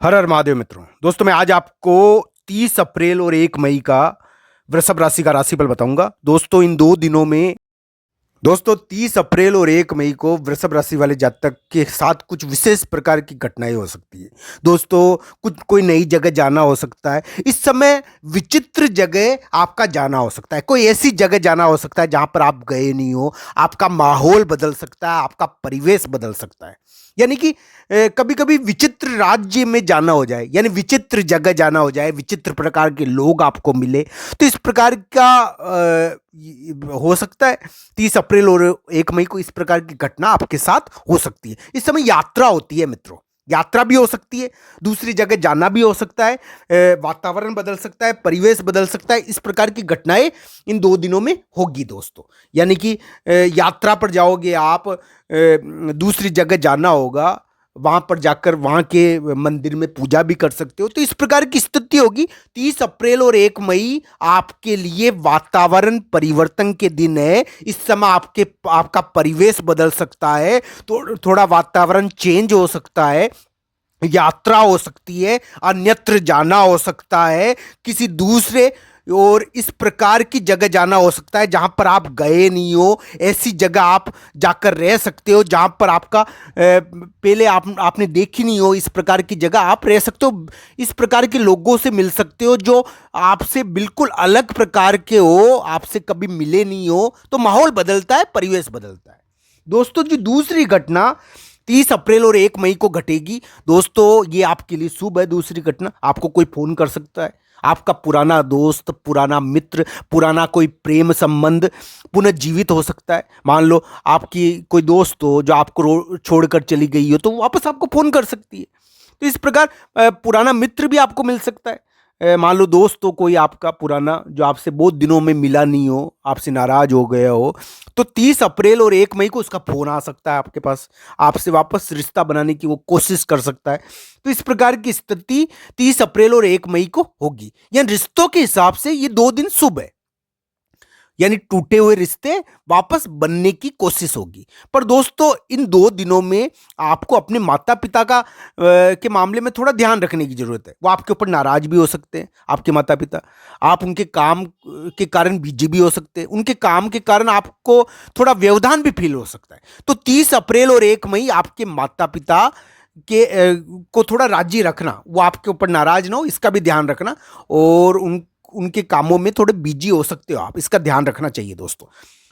हर हर महादेव मित्रों। दोस्तों मैं आज आपको 30 अप्रैल और 1 मई का वृषभ राशि का राशिफल बताऊंगा। दोस्तों इन 2 दिनों में 30 अप्रैल और 1 मई को वृषभ राशि वाले जातक के साथ कुछ विशेष प्रकार की घटनाएं हो सकती है। दोस्तों कुछ कोई नई जगह जाना हो सकता है। इस समय विचित्र जगह आपका जाना हो सकता है। कोई ऐसी जगह जाना हो सकता है जहां पर आप गए नहीं हो। आपका माहौल बदल सकता है, आपका परिवेश बदल सकता है। यानी कि कभी कभी विचित्र राज्य में जाना हो जाए, यानी विचित्र जगह जाना हो जाए, विचित्र प्रकार के लोग आपको मिले, तो इस प्रकार का हो सकता है। 30 अप्रैल और 1 मई को इस प्रकार की घटना आपके साथ हो सकती है। इस समय यात्रा होती है मित्रों, यात्रा भी हो सकती है, दूसरी जगह जाना भी हो सकता है, वातावरण बदल सकता है, परिवेश बदल सकता है। इस प्रकार की घटनाएं इन 2 दिनों में होगी दोस्तों। यानी कि यात्रा पर जाओगे आप, दूसरी जगह जाना होगा, वहां पर जाकर वहां के मंदिर में पूजा भी कर सकते हो। तो इस प्रकार की स्थिति होगी। 30 अप्रैल और 1 मई आपके लिए वातावरण परिवर्तन के दिन है। इस समय आपका परिवेश बदल सकता है, तो थोड़ा वातावरण चेंज हो सकता है, यात्रा हो सकती है, अन्यत्र जाना हो सकता है, किसी दूसरे और इस प्रकार की जगह जाना हो सकता है जहां पर आप गए नहीं हो। ऐसी जगह आप जाकर रह सकते हो जहां पर आपका पहले आपने देखी नहीं हो। इस प्रकार की जगह आप रह सकते हो, इस प्रकार के लोगों से मिल सकते हो जो आपसे बिल्कुल अलग प्रकार के हो, आपसे कभी मिले नहीं हो। तो माहौल बदलता है, परिवेश बदलता है। दोस्तों जो दूसरी घटना 30 अप्रैल और 1 मई को घटेगी, दोस्तों ये आपके लिए शुभ है। दूसरी घटना, आपको कोई फोन कर सकता है, आपका पुराना दोस्त, पुराना मित्र, पुराना कोई प्रेम संबंध पुनर्जीवित हो सकता है। मान लो आपकी कोई दोस्त हो जो आपको छोड़कर चली गई हो, तो वापस आपको फोन कर सकती है। तो इस प्रकार पुराना मित्र भी आपको मिल सकता है। मान लो दोस्त हो कोई आपका पुराना जो आपसे बहुत दिनों में मिला नहीं हो, आपसे नाराज हो गया हो, तो 30 अप्रैल और 1 मई को उसका फोन आ सकता है आपके पास, आपसे वापस रिश्ता बनाने की वो कोशिश कर सकता है। तो इस प्रकार की स्थिति 30 अप्रैल और 1 मई को होगी। यानी रिश्तों के हिसाब से ये 2 दिन शुभ है, यानी टूटे हुए रिश्ते वापस बनने की कोशिश होगी। पर दोस्तों इन 2 दिनों में आपको अपने माता पिता का के मामले में थोड़ा ध्यान रखने की जरूरत है। वो आपके ऊपर नाराज भी हो सकते हैं, आपके माता पिता। आप उनके काम के कारण बिजी भी हो सकते हैं, उनके काम के कारण आपको थोड़ा व्यवधान भी फील हो सकता है। तो 30 अप्रैल और 1 मई आपके माता पिता को थोड़ा राजी रखना, वो आपके ऊपर नाराज ना हो, इसका भी ध्यान रखना। और उनके कामों में थोड़े बिजी हो सकते हो आप, इसका ध्यान रखना चाहिए दोस्तों।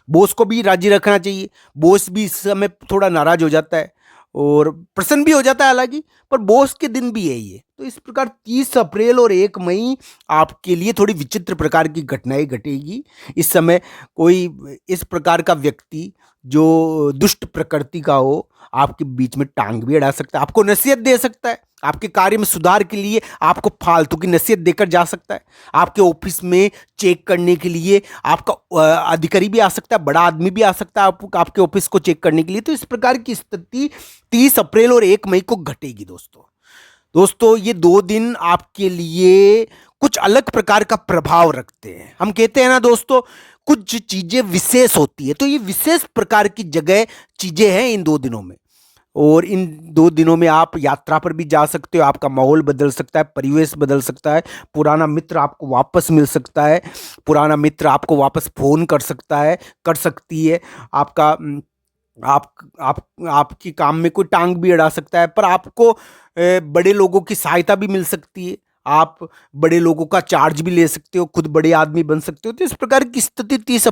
बॉस को भी राजी रखना चाहिए, बॉस भी इस समय थोड़ा नाराज हो जाता है और प्रसन्न भी हो जाता है हालांकि, पर बॉस के दिन भी है ये। तो इस प्रकार 30 अप्रैल और 1 मई आपके लिए थोड़ी विचित्र प्रकार की घटनाएं घटेगी। इस समय कोई इस प्रकार का व्यक्ति जो दुष्ट प्रकृति का हो आपके बीच में टांग भी अड़ा सकता है, आपको नसीहत दे सकता है, आपके कार्य में सुधार के लिए आपको फालतू की नसीहत देकर जा सकता है। आपके ऑफिस में चेक करने के लिए आपका अधिकारी भी आ सकता है, बड़ा आदमी भी आ सकता है आपके ऑफिस को चेक करने के लिए। तो इस प्रकार की स्थिति 30 अप्रैल और 1 मई को घटेगी दोस्तों ये 2 दिन आपके लिए कुछ अलग प्रकार का प्रभाव रखते हैं। हम कहते हैं ना दोस्तों, कुछ चीजें विशेष होती है, तो ये विशेष प्रकार की जगह चीजें हैं इन 2 दिनों में। और इन 2 दिनों में आप यात्रा पर भी जा सकते हो, आपका माहौल बदल सकता है, परिवेश बदल सकता है, पुराना मित्र आपको वापस मिल सकता है, पुराना मित्र आपको वापस फोन कर सकता है, कर सकती है। आपका आपकी काम में कोई टांग भी अड़ा सकता है, पर आपको बड़े लोगों की सहायता भी मिल सकती है। आप बड़े लोगों का चार्ज भी ले सकते हो, खुद बड़े आदमी बन सकते हो। तो इस प्रकार की स्थिति 30